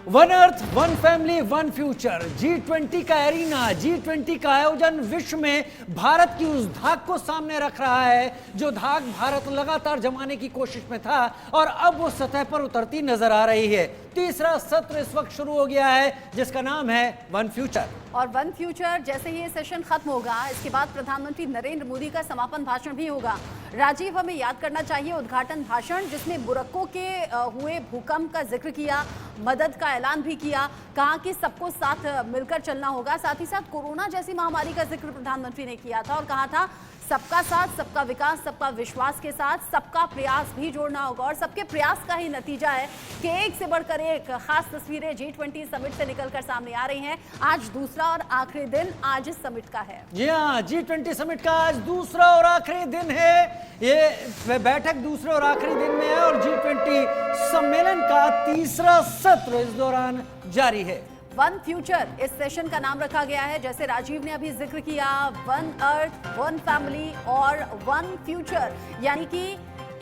One earth one family one future G20 का arena, G20 का आयोजन विश्व में भारत की उस धाक को सामने रख रहा है जो धाक भारत लगातार जमाने की कोशिश में था और अब वो सतह पर उतरती नजर आ रही है। तीसरा सत्र इस वक्त शुरू हो गया है जिसका नाम है वन फ्यूचर। और वन फ्यूचर जैसे ही ये सेशन खत्म होगा इसके बाद प्रधानमंत्री नरेंद्र मोदी का समापन भाषण भी होगा। राजीव, हमें याद करना चाहिए उद्घाटन भाषण जिसमें मोरक्को के हुए भूकंप का जिक्र किया, मदद का ऐलान भी किया, कहा कि सबको साथ मिलकर चलना होगा। साथ ही साथ कोरोना जैसी महामारी का जिक्र प्रधानमंत्री ने किया था और कहा था सबका साथ, सबका विकास, सबका विश्वास के साथ सबका प्रयास भी जोड़ना होगा। और सबके प्रयास का ही नतीजा है कि एक से बढ़कर एक खास तस्वीरें G20 समिट से निकलकर सामने आ रही हैं। आज दूसरा और आखिरी दिन आज इस समिट का है। जी हाँ, G20 समिट का आज दूसरा और आखिरी दिन है। ये बैठक दूसरे और आखिरी दिन में है और G20 सम्मेलन का तीसरा सत्र इस दौरान जारी है। वन फ्यूचर इस सेशन का नाम रखा गया है। जैसे राजीव ने अभी जिक्र किया, वन अर्थ वन फैमिली और वन फ्यूचर, यानी कि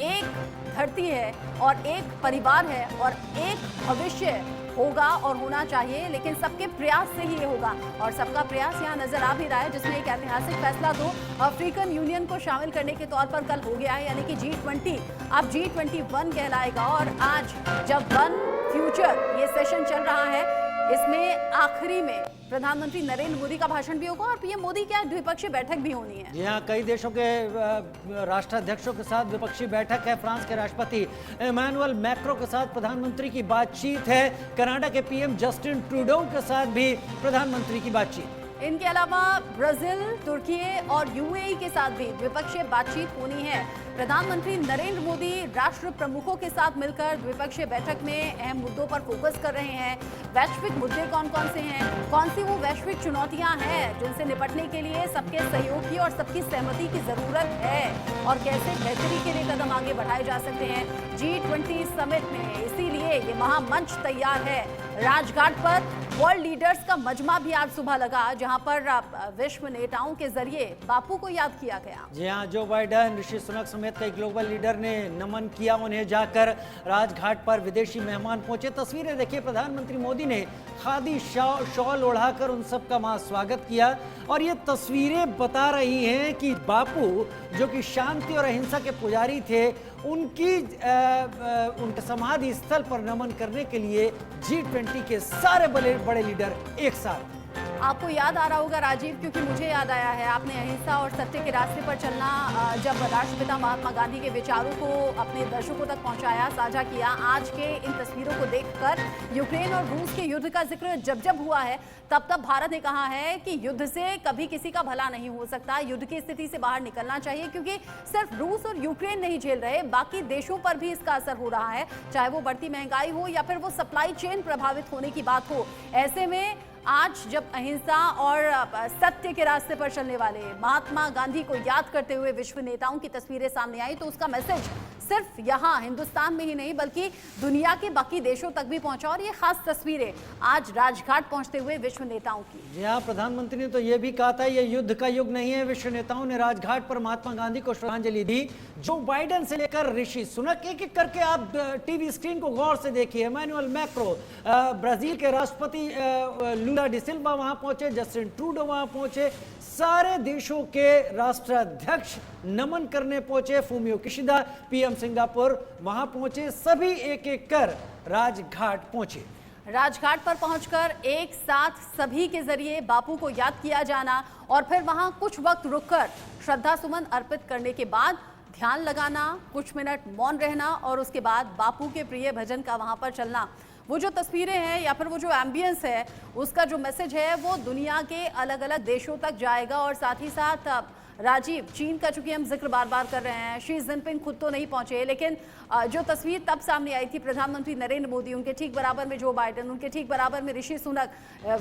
एक धरती है और एक परिवार है और एक भविष्य होगा और होना चाहिए, लेकिन सबके प्रयास से ही ये होगा। और सबका प्रयास यहाँ नजर आ भी रहा है जिसमें एक ऐतिहासिक फैसला तो अफ्रीकन यूनियन को शामिल करने के तौर पर कल हो गया है, यानी कि G20 अब G21 कहलाएगा। और आज जब वन फ्यूचर ये सेशन चल रहा है इसमें आखिरी में प्रधानमंत्री नरेंद्र मोदी का भाषण भी होगा और पीएम मोदी की द्विपक्षीय बैठक भी होनी है। जी हाँ, कई देशों के राष्ट्राध्यक्षों के साथ द्विपक्षीय बैठक है। फ्रांस के राष्ट्रपति इमैनुअल मैक्रो के साथ प्रधानमंत्री की बातचीत है। कनाडा के पीएम जस्टिन ट्रूडो के साथ भी प्रधानमंत्री की बातचीत। इनके अलावा ब्राजील, तुर्की और यूएई के साथ भी द्विपक्षीय बातचीत होनी है। प्रधानमंत्री नरेंद्र मोदी राष्ट्र प्रमुखों के साथ मिलकर द्विपक्षीय बैठक में अहम मुद्दों पर फोकस कर रहे हैं। वैश्विक मुद्दे कौन कौन से हैं, कौन सी वो वैश्विक चुनौतियां हैं जिनसे निपटने के लिए सबके सहयोग की और सबकी सहमति की जरूरत है और कैसे बेहतरी के लिए कदम आगे बढ़ाए जा सकते हैं G20 समिट में। इसीलिए ये महामंच तैयार है। राजघाट पर वर्ल्ड लीडर्स का मजमा भी आज सुबह लगा जहां पर विश्व नेताओं के जरिए बापू को याद किया गया। जी हाँ, जो बाइडेन, ऋषि सुनक समेत कई ग्लोबल लीडर ने नमन किया उन्हें जाकर। राजघाट पर विदेशी मेहमान पहुंचे। तस्वीरें देखिए, प्रधानमंत्री मोदी ने खादी शॉल ओढ़ाकर उन सब का वहां स्वागत किया और ये तस्वीरें बता रही हैं कि बापू जो कि शांति और अहिंसा के पुजारी थे उनकी उनके समाधि स्थल पर नमन करने के लिए G20 के सारे बड़े लीडर एक साथ। आपको याद आ रहा होगा राजीव, क्योंकि मुझे याद आया है, आपने अहिंसा और सत्य के रास्ते पर चलना जब राष्ट्रपिता महात्मा गांधी के विचारों को अपने दर्शकों तक पहुंचाया, साझा किया। आज के इन तस्वीरों को देखकर यूक्रेन और रूस के युद्ध का जिक्र जब जब हुआ है तब तब भारत ने कहा है कि युद्ध से कभी किसी का भला नहीं हो सकता, युद्ध की स्थिति से बाहर निकलना चाहिए, क्योंकि सिर्फ रूस और यूक्रेन नहीं झेल रहे, बाकी देशों पर भी इसका असर हो रहा है, चाहे वो बढ़ती महंगाई हो या फिर वो सप्लाई चेन प्रभावित होने की बात हो। ऐसे में आज जब अहिंसा और सत्य के रास्ते पर चलने वाले महात्मा गांधी को याद करते हुए विश्व नेताओं की तस्वीरें सामने आई तो उसका मैसेज सिर्फ यहाँ हिंदुस्तान में ही नहीं बल्कि दुनिया के बाकी देशों तक भी पहुंचा। और ये खास तस्वीरें आज राजघाट पहुंचते हुए विश्व नेताओं की। जी हाँ, प्रधानमंत्री ने तो ये भी कहा था ये युद्ध का युग नहीं है। विश्व नेताओं ने राजघाट पर महात्मा गांधी को श्रद्धांजलि दी। जो बाइडेन से लेकर ऋषि सुनक, एक एक करके आप टीवी स्क्रीन को गौर से देखिए। इमैनुअल मैक्रो, ब्राजील के राष्ट्रपति लूला डी सिल्वा वहां पहुंचे, जस्टिन ट्रूडो वहां पहुंचे, सारे देशों के राष्ट्राध्यक्ष नमन करने पहुंचे। फूमियो किशिदा पीएम सिंगापुर वहां पहुंचे। सभी एक एक कर राजघाट पहुंचे। राजघाट पर पहुंचकर एक साथ सभी के जरिए बापू को याद किया जाना और फिर वहां कुछ वक्त रुककर श्रद्धा सुमन अर्पित करने के बाद ध्यान लगाना, कुछ मिनट मौन रहना और उसके बाद बापू के प्रिय भजन का वहां पर चलना। वो जो तस्वीरें हैं या फिर वो जो एम्बियंस है उसका जो मैसेज है वो दुनिया के अलग अलग देशों तक जाएगा। और साथ ही साथ राजीव, चीन का चूंकि हम जिक्र बार बार कर रहे हैं, शी जिनपिंग खुद तो नहीं पहुंचे, लेकिन जो तस्वीर तब सामने आई थी प्रधानमंत्री नरेंद्र मोदी, उनके ठीक बराबर में जो बाइडेन, उनके ठीक बराबर में ऋषि सुनक,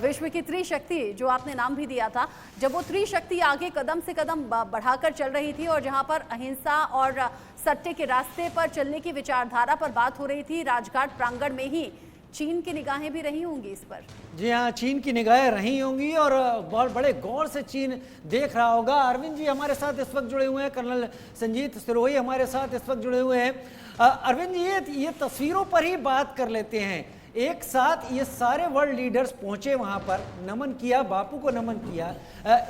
विश्व की त्रिशक्ति जो आपने नाम भी दिया था, जब वो त्रिशक्ति आगे कदम से कदम बढ़ाकर चल रही थी और जहां पर अहिंसा और सत्य के रास्ते पर चलने की विचारधारा पर बात हो रही थी, राजघाट प्रांगण में ही चीन की निगाहें भी रही होंगी इस पर। जी हाँ, चीन की निगाहें रही होंगी और बहुत बड़े गौर से चीन देख रहा होगा। अरविंद जी हमारे साथ इस वक्त जुड़े हुए हैं, कर्नल संजीत सिरोही हमारे साथ इस वक्त जुड़े हुए हैं। अरविंद जी, ये तस्वीरों पर ही बात कर लेते हैं। एक साथ ये सारे वर्ल्ड लीडर्स पहुंचे वहां पर, नमन किया, बापू को नमन किया।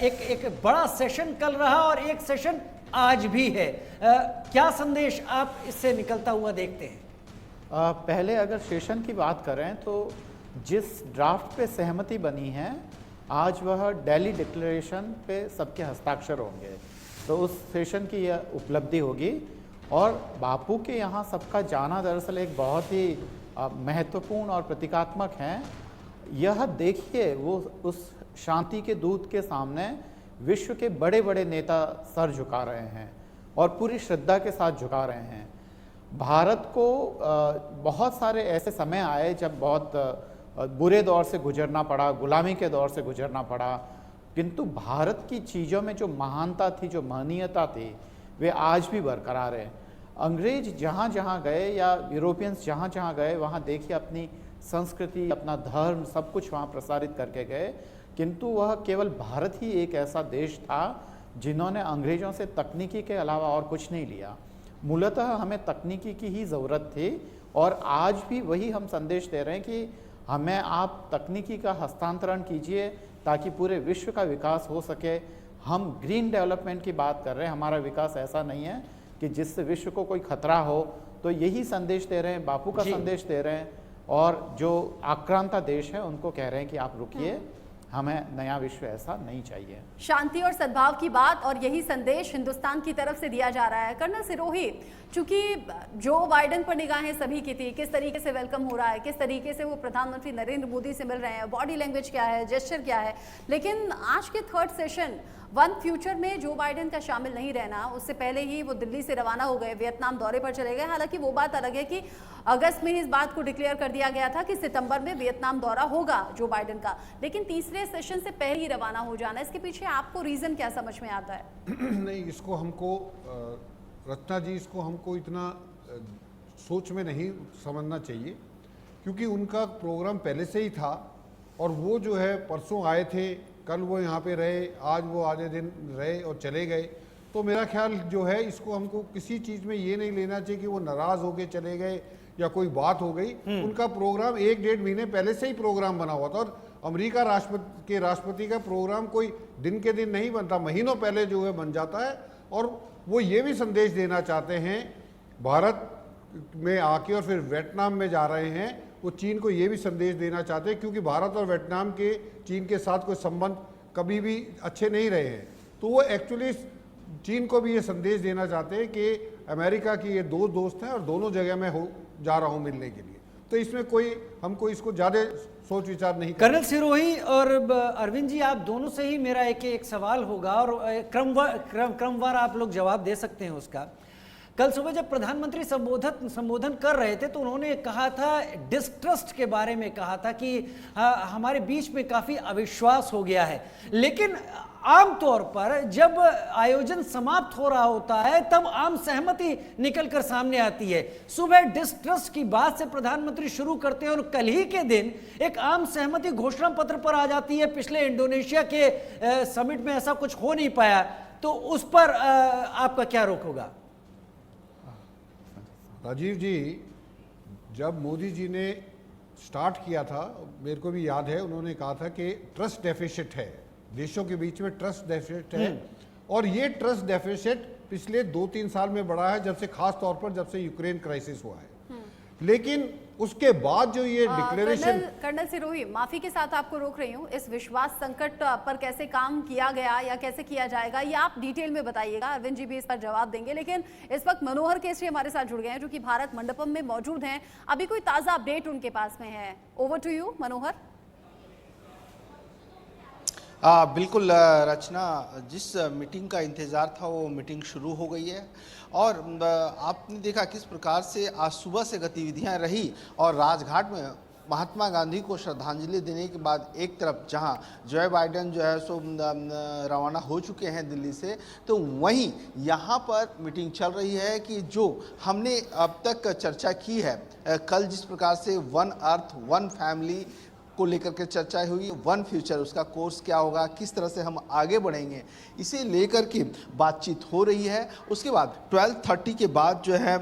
एक बड़ा सेशन कल रहा और एक सेशन आज भी है। क्या संदेश आप इससे निकलता हुआ देखते हैं? पहले अगर सेशन की बात करें तो जिस ड्राफ्ट पे सहमति बनी है, आज वह दिल्ली डिक्लेरेशन पे सबके हस्ताक्षर होंगे, तो उस सेशन की यह उपलब्धि होगी। और बापू के यहाँ सबका जाना दरअसल एक बहुत ही महत्वपूर्ण और प्रतीकात्मक है। यह देखिए, वो उस शांति के दूत के सामने विश्व के बड़े बड़े नेता सर झुका रहे हैं और पूरी श्रद्धा के साथ झुका रहे हैं। भारत को बहुत सारे ऐसे समय आए जब बहुत बुरे दौर से गुजरना पड़ा, गुलामी के दौर से गुजरना पड़ा, किंतु भारत की चीज़ों में जो महानता थी, जो महनीयता थी, वे आज भी बरकरार है। अंग्रेज जहाँ जहाँ गए या यूरोपियंस जहाँ जहाँ गए, वहाँ देखिए अपनी संस्कृति, अपना धर्म, सब कुछ वहाँ प्रसारित करके गए, किंतु वह केवल भारत ही एक ऐसा देश था जिन्होंने अंग्रेज़ों से तकनीकी के अलावा और कुछ नहीं लिया। मूलतः हमें तकनीकी की ही ज़रूरत थी और आज भी वही हम संदेश दे रहे हैं कि हमें आप तकनीकी का हस्तांतरण कीजिए ताकि पूरे विश्व का विकास हो सके। हम ग्रीन डेवलपमेंट की बात कर रहे हैं, हमारा विकास ऐसा नहीं है कि जिससे विश्व को कोई खतरा हो। तो यही संदेश दे रहे हैं, बापू का संदेश दे रहे हैं, और जो आक्रांता देश है उनको कह रहे हैं कि आप रुकिए, हमें नया विश्व ऐसा नहीं चाहिए। शांति और सद्भाव की बात, और यही संदेश हिंदुस्तान की तरफ से दिया जा रहा है। कर्नल सिरोही, चूंकि जो बाइडेन पर निगाहें सभी की थी, किस तरीके से वेलकम हो रहा है, किस तरीके से वो प्रधानमंत्री नरेंद्र मोदी से मिल रहे हैं, बॉडी लैंग्वेज क्या है, जेस्चर क्या है, लेकिन आज के थर्ड सेशन वन फ्यूचर में जो बाइडेन का शामिल नहीं रहना, उससे पहले ही वो दिल्ली से रवाना हो गए, वियतनाम दौरे पर चले गए। हालांकि वो बात अलग है कि अगस्त में ही इस बात को डिक्लेयर कर दिया गया था कि सितंबर में वियतनाम दौरा होगा जो बाइडेन का, लेकिन तीसरे सेशन से पहले ही रवाना हो जाना, इसके पीछे आपको रीजन क्या समझ में आता है? नहीं, इसको हमको रत्ना जी, इसको हमको इतना सोच में नहीं समझना चाहिए, क्योंकि उनका प्रोग्राम पहले से ही था और वो जो है परसों आए थे, कल वो यहाँ पे रहे, आज वो आधे दिन रहे और चले गए। तो मेरा ख्याल जो है, इसको हमको किसी चीज़ में ये नहीं लेना चाहिए कि वो नाराज़ हो के चले गए या कोई बात हो गई। उनका प्रोग्राम 1-1.5 महीने पहले से ही प्रोग्राम बना हुआ था, और अमेरिका राष्ट्रपति का प्रोग्राम कोई दिन के दिन नहीं बनता, महीनों पहले जो है बन जाता है। और वो ये भी संदेश देना चाहते हैं, भारत में आके और फिर वियतनाम में जा रहे हैं, वो चीन को ये भी संदेश देना चाहते हैं, क्योंकि भारत और वियतनाम के चीन के साथ कोई संबंध कभी भी अच्छे नहीं रहे हैं। तो वो एक्चुअली चीन को भी ये संदेश देना चाहते हैं कि अमेरिका की ये दो दोस्त हैं और दोनों जगह में जा रहा हूँ मिलने के लिए। तो इसमें कोई हमको इसको ज़्यादा सोच विचार नहीं करना। कर्नल सिरोही और अरविंद जी, आप दोनों से ही मेरा एक सवाल होगा और क्रमवार आप लोग जवाब दे सकते हैं उसका। कल सुबह जब प्रधानमंत्री संबोधन कर रहे थे तो उन्होंने कहा था, डिस्ट्रस्ट के बारे में कहा था कि हमारे बीच में काफी अविश्वास हो गया है। लेकिन आमतौर पर जब आयोजन समाप्त हो रहा होता है तब आम सहमति निकलकर सामने आती है। सुबह डिस्ट्रस्ट की बात से प्रधानमंत्री शुरू करते हैं और कल ही के दिन एक आम सहमति घोषणा पत्र पर आ जाती है। पिछले इंडोनेशिया के समिट में ऐसा कुछ हो नहीं पाया, तो उस पर आपका क्या रोक होगा? राजीव जी, जब मोदी जी ने स्टार्ट किया था, मेरे को भी याद है, उन्होंने कहा था कि ट्रस्ट डेफिसिट है, देशों के बीच में ट्रस्ट डेफिसिट है। और ये ट्रस्ट डेफिसिट पिछले 2-3 साल में बढ़ा है, जब से खास तौर पर जब से यूक्रेन क्राइसिस हुआ है। लेकिन उसके बाद जो ये डिक्लेरेशन, कर्नल सिरोही, माफी के साथ आपको रोक रही हूँ, इस विश्वास संकट पर कैसे काम किया गया या कैसे किया जाएगा ये आप डिटेल में बताइएगा, अरविंद जी भी इस पर जवाब देंगे। लेकिन इस वक्त मनोहर केसरी हमारे साथ जुड़ गए हैं, जो कि भारत मंडपम में मौजूद हैं। अभी कोई ताजा अपडेट उनके पास में है? ओवर टू यू मनोहर। बिल्कुल रचना, जिस मीटिंग का इंतज़ार था वो मीटिंग शुरू हो गई है और आपने देखा किस प्रकार से आज सुबह से गतिविधियां रही और राजघाट में महात्मा गांधी को श्रद्धांजलि देने के बाद एक तरफ जहां जो बाइडेन जो है सो रवाना हो चुके हैं दिल्ली से, तो वहीं यहां पर मीटिंग चल रही है कि जो हमने अब तक चर्चा की है, कल जिस प्रकार से वन अर्थ वन फैमिली को लेकर के चर्चा हुई। वन फ्यूचर, उसका कोर्स क्या होगा, किस तरह से हम आगे बढ़ेंगे, इसे लेकर के बातचीत हो रही है। उसके बाद 12:30 के बाद जो है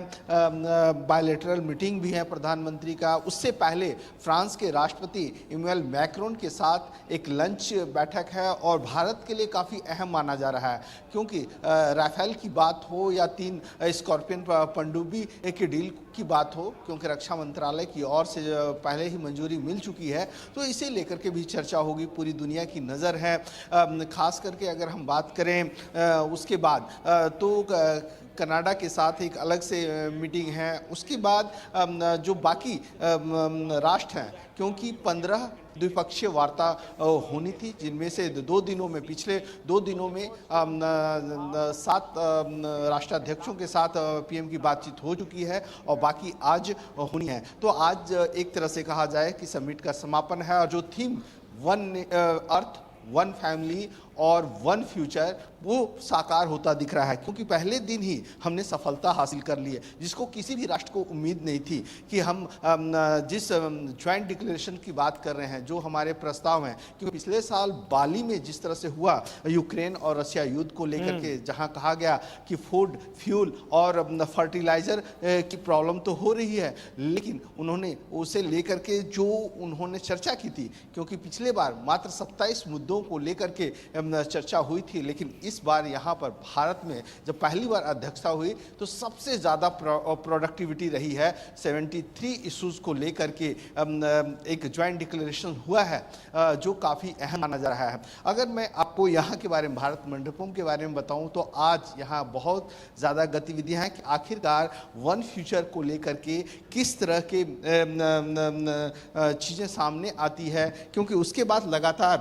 बायलैटरल मीटिंग भी है प्रधानमंत्री का। उससे पहले फ्रांस के राष्ट्रपति इमैनुअल मैक्रोन के साथ एक लंच बैठक है और भारत के लिए काफ़ी अहम माना जा रहा है, क्योंकि राफेल की बात हो या 3 स्कॉर्पियन पनडुब्बी की डील की बात हो, क्योंकि रक्षा मंत्रालय की ओर से पहले ही मंजूरी मिल चुकी है, तो इसे लेकर के भी चर्चा होगी। पूरी दुनिया की नज़र है, खास करके अगर हम बात करें उसके बाद तो कनाडा के साथ एक अलग से मीटिंग है। उसके बाद जो बाकी राष्ट्र हैं, क्योंकि 15 द्विपक्षीय वार्ता होनी थी, जिनमें से 2 दिनों में, पिछले 2 दिनों में 7 राष्ट्राध्यक्षों के साथ पीएम की बातचीत हो चुकी है और बाकी आज होनी है। तो आज एक तरह से कहा जाए कि समिट का समापन है और जो theme one earth, one family और वन फ्यूचर, वो साकार होता दिख रहा है, क्योंकि पहले दिन ही हमने सफलता हासिल कर ली है, जिसको किसी भी राष्ट्र को उम्मीद नहीं थी कि हम जिस ज्वाइंट डिक्लेरेशन की बात कर रहे हैं, जो हमारे प्रस्ताव हैं, क्योंकि पिछले साल बाली में जिस तरह से हुआ यूक्रेन और रशिया युद्ध को लेकर के, जहां कहा गया कि फूड, फ्यूल और फर्टिलाइजर की प्रॉब्लम तो हो रही है, लेकिन उन्होंने उसे लेकर के जो उन्होंने चर्चा की थी, क्योंकि पिछले बार मात्र 27 मुद्दों को लेकर के चर्चा हुई थी, लेकिन इस बार यहाँ पर भारत में जब पहली बार अध्यक्षता हुई तो सबसे ज़्यादा प्रोडक्टिविटी रही है। 73 इश्यूज़ को लेकर के एक ज्वाइंट डिक्लेरेशन हुआ है, जो काफ़ी अहम माना जा रहा है। अगर मैं आपको यहाँ के बारे में, भारत मंडपम के बारे में बताऊँ तो आज यहाँ बहुत ज़्यादा गतिविधियाँ हैं कि आखिरकार वन फ्यूचर को लेकर के किस तरह के चीज़ें सामने आती है, क्योंकि उसके बाद लगातार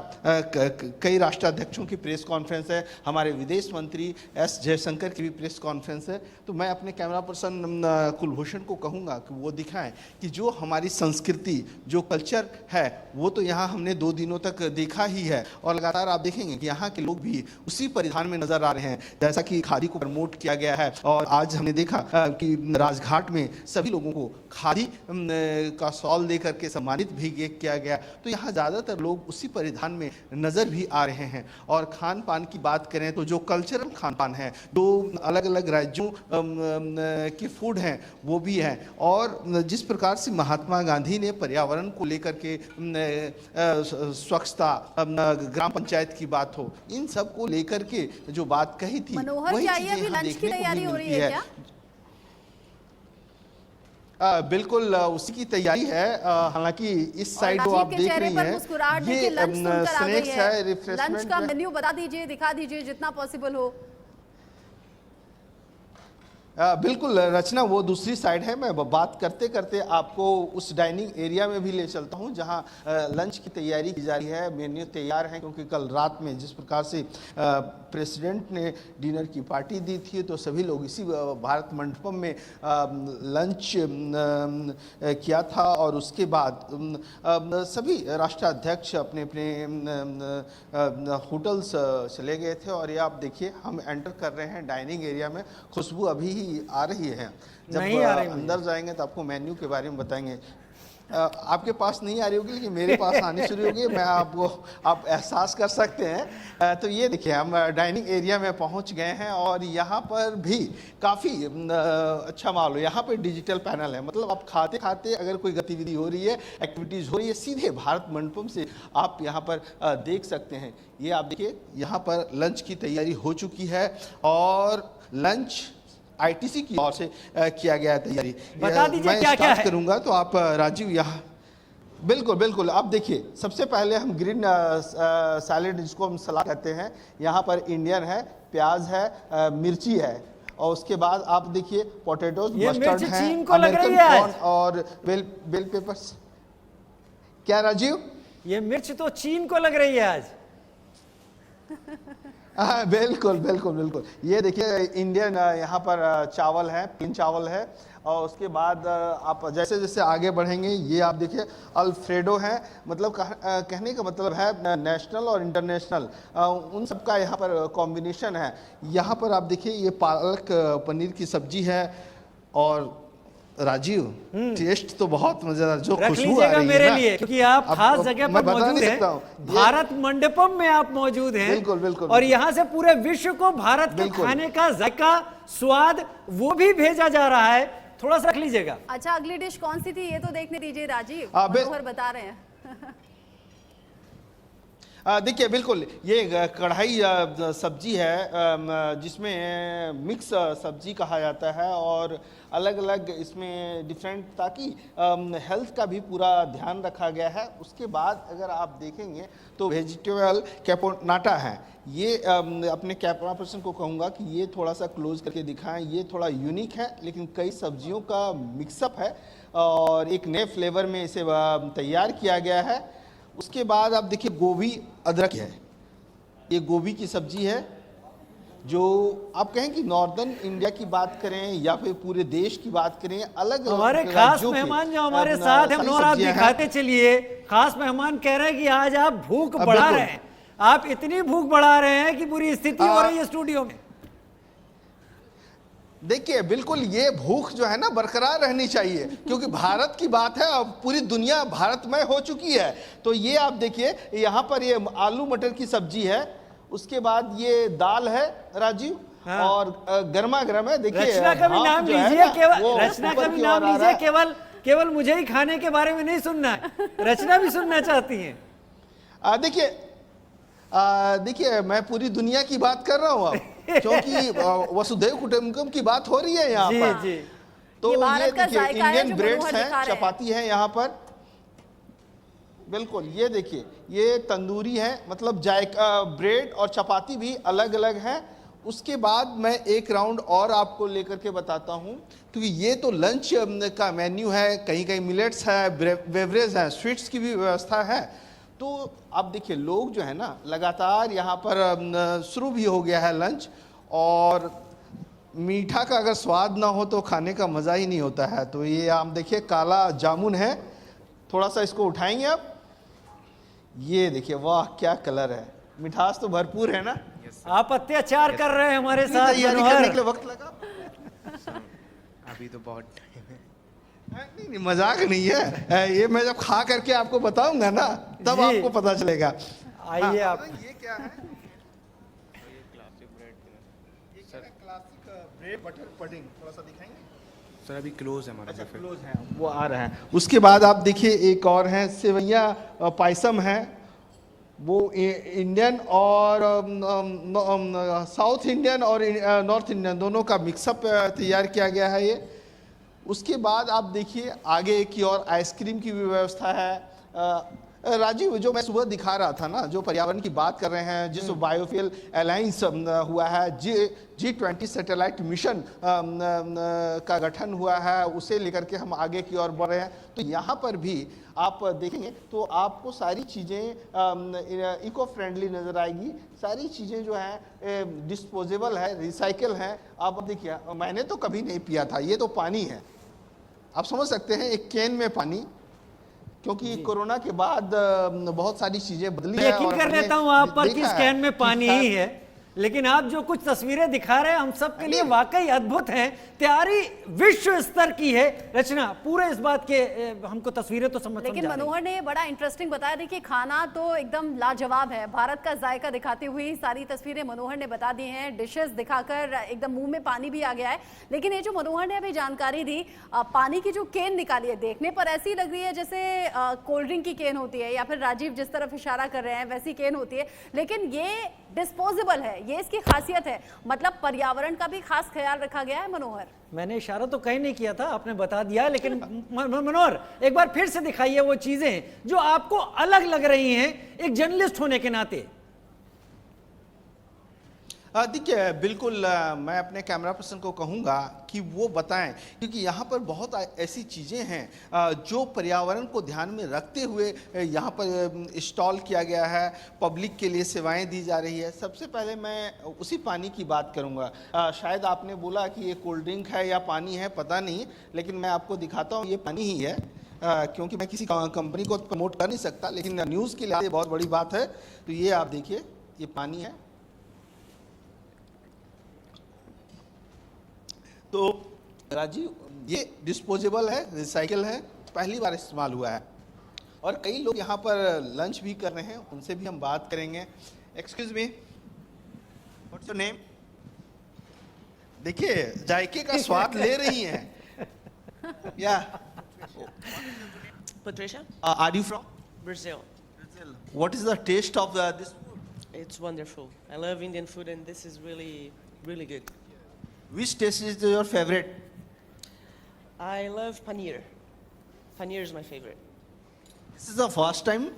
कई राष्ट्राध्यक्षों की प्रेस कॉन्फ्रेंस है, हमारे विदेश मंत्री एस जयशंकर की भी प्रेस कॉन्फ्रेंस है। तो मैं अपने कैमरा पर्सन कुलभूषण को कहूँगा कि वो दिखाएं कि जो हमारी संस्कृति, जो कल्चर है, वो तो यहाँ हमने 2 दिनों तक देखा ही है और लगातार आप देखेंगे कि यहाँ के लोग भी उसी परिधान में नजर आ रहे हैं, जैसा कि खादी को प्रमोट किया गया है। और आज हमने देखा कि राजघाट में सभी लोगों को खादी का शॉल दे करके सम्मानित भी किया गया। तो यहाँ ज़्यादातर लोग उसी परिधान में नज़र भी आ रहे हैं। और खान पान की बात करें तो जो कल्चरल खान पान है, जो अलग अलग राज्यों के फूड हैं, वो भी हैं। और जिस प्रकार से महात्मा गांधी ने पर्यावरण को लेकर के स्वच्छता, ग्राम पंचायत की बात हो, इन सब को लेकर के जो बात कही थी, मनोहर, क्या ये अभी लंच की तैयारी हो रही है क्या? बिल्कुल उसी की तैयारी है। हालांकि इस साइड जो आप देख रही हैं, ये स्नैक्स है, रिफ्रेशमेंट। लंच का मेन्यू बता दीजिए, दिखा दीजिए जितना पॉसिबल हो। बिल्कुल रचना, वो दूसरी साइड है। मैं बात करते करते आपको उस डाइनिंग एरिया में भी ले चलता हूं, जहां लंच की तैयारी की जा रही है। मेन्यू तैयार है, क्योंकि कल रात में जिस प्रकार से प्रेसिडेंट ने डिनर की पार्टी दी थी, तो सभी लोग इसी भारत मंडपम में लंच किया था। और उसके बाद सभी राष्ट्राध्यक्ष अपने अपने होटल्स चले गए थे। और ये आप देखिए, हम एंटर कर रहे हैं डाइनिंग एरिया में। खुशबू अभी ही आ रही है, जब अंदर जाएंगे तो आपको मेन्यू के बारे में बताएंगे। आपके पास नहीं आ रही होगी, लेकिन मेरे पास आनी शुरू होगी। मैं आप एहसास कर सकते हैं। तो ये देखिए, हम डाइनिंग एरिया में पहुंच गए हैं और यहाँ पर भी काफ़ी अच्छा माहौल है। यहाँ पे डिजिटल पैनल है, मतलब आप खाते खाते अगर कोई गतिविधि हो रही है, एक्टिविटीज़ हो रही है, सीधे भारत मंडपम से आप यहाँ पर देख सकते हैं। ये आप देखिए, यहाँ पर लंच की तैयारी हो चुकी है और लंच आईटीसी की ओर से किया गया है तैयारी। बता दीजिए मैं क्या क्या है करूंगा तो आप राजीव यहाँ बिल्कुल बिल्कुल आप देखिए, सबसे पहले हम ग्रीन सैलेड, जिसको हम सलाद कहते हैं, यहाँ पर इंडियन है, प्याज है, मिर्ची है। और उसके बाद आप देखिए पोटैटोज, मस्टर्ड है, अमेरिकन कॉर्न और बेल पेपर्स। क्या राजीव? ये मिर्च तो चीन को लग रही है आज। हाँ बिल्कुल बिल्कुल बिल्कुल। ये देखिए, इंडियन यहाँ पर चावल है, प्लेन चावल है। और उसके बाद आप जैसे जैसे आगे बढ़ेंगे, ये आप देखिए अल्फ्रेडो है, मतलब कहने का मतलब है नेशनल और इंटरनेशनल, उन सब का यहाँ पर कॉम्बिनेशन है। यहाँ पर आप देखिए, ये पालक पनीर की सब्जी है और राजीव, टेस्ट तो बहुत मजेदार, जो रख खुशबू आ लीजिएगा रही है मेरे ना, लिए, क्योंकि आप अब- खास अब जगह मैं पर बता मौजूद नहीं हैं। सकता हूं। भारत मंडपम में आप मौजूद हैं। बिल्कुल, बिल्कुल, और बिल्कुल। यहाँ से पूरे विश्व को भारत के बिल्कुल। खाने का जायका, स्वाद वो भी भेजा जा रहा है। थोड़ा सा रख लीजिएगा। अच्छा, अगली डिश कौन सी थी ये तो देखने दीजिए राजीव, बे- मनोहर बता रहे हैं। देखिए, बिल्कुल ये कढ़ाई सब्जी है, जिसमें मिक्स सब्जी कहा जाता है और अलग अलग इसमें डिफरेंट, ताकि हेल्थ का भी पूरा ध्यान रखा गया है। उसके बाद अगर आप देखेंगे तो वेजिटेबल कैपोनाटा है। ये अपने कैमरा पर्सन को कहूँगा कि ये थोड़ा सा क्लोज करके दिखाएं। ये थोड़ा यूनिक है, लेकिन कई सब्जियों का मिक्सअप है और एक नए फ्लेवर में इसे तैयार किया गया है। उसके बाद आप देखिए गोभी अदरक है। ये गोभी की सब्जी है, जो आप कहें कि नॉर्दर्न इंडिया की बात करें या फिर पूरे देश की बात करें, अलग हमारे खास मेहमान जो हमारे साथ हैं, मनोहर आप दिखाते चलिए। खास मेहमान कह रहे हैं कि आज आप भूख बढ़ा रहे हैं। आप इतनी भूख बढ़ा रहे हैं कि बुरी स्थिति हो रही है स्टूडियो में। देखिए, बिल्कुल ये भूख जो है ना बरकरार रहनी चाहिए, क्योंकि भारत की बात है और पूरी दुनिया भारतमय हो चुकी है। तो ये आप देखिए, यहाँ पर ये आलू मटर की सब्जी है। उसके बाद ये दाल है राजीव। हाँ। और गर्मा गर्म है। देखिए, रचना का भी नाम लीजिए, केवल रचना का भी नाम लीजिए। केवल मुझे ही खाने के बारे में नहीं सुनना है, रचना भी सुनना चाहती है। देखिए, मैं पूरी दुनिया की बात कर रहा हूँ अब, क्योंकि वसुधैव कुटुंबकम की बात हो रही है यहाँ पर। जी। तो ये देखिए, इंडियन ब्रेड्स हैं, हैं, चपाती है यहाँ पर। बिल्कुल, ये देखिए, ये तंदूरी है, मतलब जायका ब्रेड और चपाती भी अलग अलग है। उसके बाद मैं एक राउंड और आपको लेकर के बताता हूँ, क्योंकि ये तो लंच का मेन्यू है। कहीं कहीं मिलेट्स है, बेवरेज है, स्वीट्स की भी व्यवस्था है। तो आप देखिए, लोग जो है ना लगातार यहाँ पर शुरू भी हो गया है लंच। और मीठा का अगर स्वाद ना हो तो खाने का मज़ा ही नहीं होता है। तो ये आप देखिए, काला जामुन है। थोड़ा सा इसको उठाएंगे आप। ये देखिए, वाह क्या कलर है, मिठास तो भरपूर है ना। आप अत्याचार कर रहे हैं हमारे साथ तैयारी करने के लिए वक्त लगा। अभी तो बहुत टाइम है। नहीं, मजाक नहीं है ये। मैं जब खा करके आपको बताऊंगा ना, तब आपको पता चलेगा। आइए आप। ये क्या है? ये क्लासिक ब्रेड ये क्या है? Classic bread butter pudding. थोड़ा सा दिखाएंगे सर, अभी क्लोज है हमारा। अच्छा, क्लोज है, वो आ रहे हैं। उसके बाद आप देखिए, एक और है सेवैया पायसम है। वो इंडियन और साउथ इंडियन और नॉर्थ इंडियन दोनों का मिक्सअप तैयार किया गया है ये। उसके बाद आप देखिए, आगे की और आइसक्रीम की भी व्यवस्था है। राजीव, जो मैं सुबह दिखा रहा था ना, जो पर्यावरण की बात कर रहे हैं, जिस बायोफ्यूल अलायंस हुआ है, G20 सैटेलाइट मिशन का गठन हुआ है, उसे लेकर के हम आगे की ओर बढ़ रहे हैं। तो यहाँ पर भी आप देखेंगे तो आपको सारी चीज़ें इको फ्रेंडली नज़र आएगी। सारी चीज़ें जो हैं डिस्पोजेबल है, रिसाइकल हैं। आप देखिए, मैंने तो कभी नहीं पिया था, ये तो पानी है। आप समझ सकते हैं, एक कैन में पानी, क्योंकि कोरोना के बाद बहुत सारी चीजें बदली है। यकीन कर लेता हूं आप पर कि इस कैन में पानी ही है, लेकिन आप जो कुछ तस्वीरें दिखा रहे हैं हम सब के लिए वाकई अद्भुत हैं। तैयारी विश्व स्तर की है। रचना, पूरे इस बात के हमको तस्वीरें तो समझ, लेकिन मनोहर ने बड़ा इंटरेस्टिंग बताया। देखिए, खाना तो एकदम लाजवाब है। भारत का जायका दिखाती हुई सारी तस्वीरें मनोहर ने बता दी हैं, डिशेस दिखाकर एकदम मुंह में पानी भी आ गया है। लेकिन ये जो मनोहर ने अभी जानकारी दी, पानी की जो केन निकाली है, देखने पर ऐसी लग रही है जैसे कोल्ड ड्रिंक की केन होती है, या फिर राजीव जिस तरफ इशारा कर रहे हैं वैसी केन होती है। लेकिन ये डिस्पोजेबल है, ये इसकी खासियत है। मतलब पर्यावरण का भी खास ख्याल रखा गया है। मनोहर, मैंने इशारा तो कहीं नहीं किया था, आपने बता दिया। लेकिन मनोहर, एक बार फिर से दिखाइए वो चीजें जो आपको अलग लग रही हैं एक जर्नलिस्ट होने के नाते। देखिए, बिल्कुल मैं अपने कैमरा पर्सन को कहूँगा कि वो बताएं, क्योंकि यहाँ पर बहुत ऐसी चीज़ें हैं जो पर्यावरण को ध्यान में रखते हुए यहाँ पर इंस्टॉल किया गया है, पब्लिक के लिए सेवाएं दी जा रही है। सबसे पहले मैं उसी पानी की बात करूँगा। शायद आपने बोला कि ये कोल्ड ड्रिंक है या पानी है, पता नहीं, लेकिन मैं आपको दिखाता हूँ, ये पानी ही है। क्योंकि मैं किसी कंपनी को प्रमोट कर नहीं सकता, लेकिन न्यूज़ के लिए बहुत बड़ी बात है। तो ये आप देखिए, ये पानी है। तो राजीव, ये डिस्पोजेबल है, रिसाइकल है, पहली बार इस्तेमाल हुआ है और कई लोग यहाँ पर लंच भी कर रहे हैं, उनसे भी हम बात करेंगे। Excuse me, what's your name? देखिए जायके का स्वाद ले रही हैं। या Patricia, are you from Brazil. What is the taste of this? It's wonderful. I love Indian food and this is really, really good. Which dish is your favorite? I love paneer. Paneer is my favorite. This is the first time?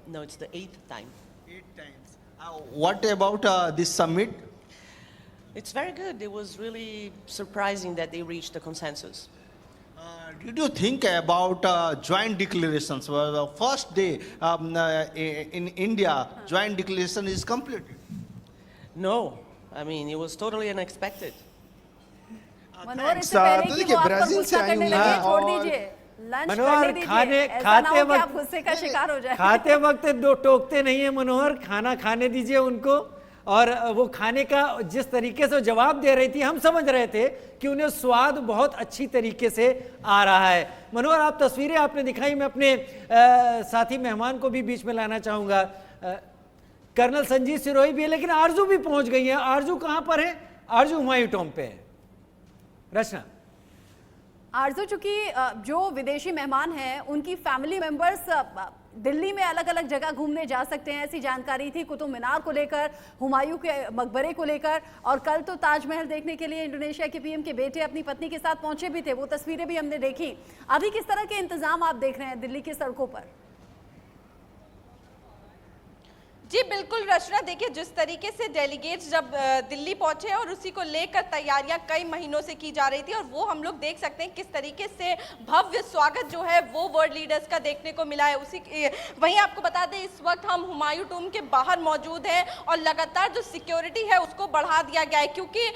No, it's the 8th time. 8 times. What about this summit? It's very good. It was really surprising that they reached a consensus. Did you think about joint declarations? Well, the first day in India, joint declaration is completed. No, I mean, it was totally unexpected. मनोहर, इससे पहले कि वो आप पर गुस्सा करने लगे, छोड़ दीजिए, लंच करने दीजिए, ऐसा ना हो कि आप गुस्से का शिकार हो जाए। खाते वक्त दो टोकते नहीं है मनोहर, खाना खाने दीजिए उनको। और वो खाने का जिस तरीके से जवाब दे रही थी, हम समझ रहे थे कि उन्हें स्वाद बहुत अच्छी तरीके से आ रहा है। मनोहर, आप तस्वीरें आपने दिखाई, मैं अपने साथी मेहमान को भी बीच में लाना चाहूंगा। कर्नल संजीत सिरोही भी है, लेकिन आरजू भी पहुंच गई है। आरजू कहां पर है? आरजू हुमायूं टॉम्ब पे है। रचना, आरजू, चूंकि जो विदेशी मेहमान हैं उनकी फैमिली मेंबर्स दिल्ली में अलग अलग जगह घूमने जा सकते हैं, ऐसी जानकारी थी कुतुब मीनार को लेकर, हुमायूं के मकबरे को लेकर, और कल तो ताजमहल देखने के लिए इंडोनेशिया के पीएम के बेटे अपनी पत्नी के साथ पहुंचे भी थे। वो तस्वीरें भी हमने देखी। अभी किस तरह के इंतजाम आप देख रहे हैं दिल्ली की सड़कों पर? जी बिल्कुल रचना, देखिए जिस तरीके से डेलीगेट्स जब दिल्ली पहुंचे और उसी को लेकर तैयारियां कई महीनों से की जा रही थी, और वो हम लोग देख सकते हैं किस तरीके से भव्य स्वागत जो है वो वर्ल्ड लीडर्स का देखने को मिला है। वहीं आपको बता दें, इस वक्त हम हुमायूं टॉम्ब के बाहर मौजूद हैं और लगातार जो सिक्योरिटी है उसको बढ़ा दिया गया है, क्योंकि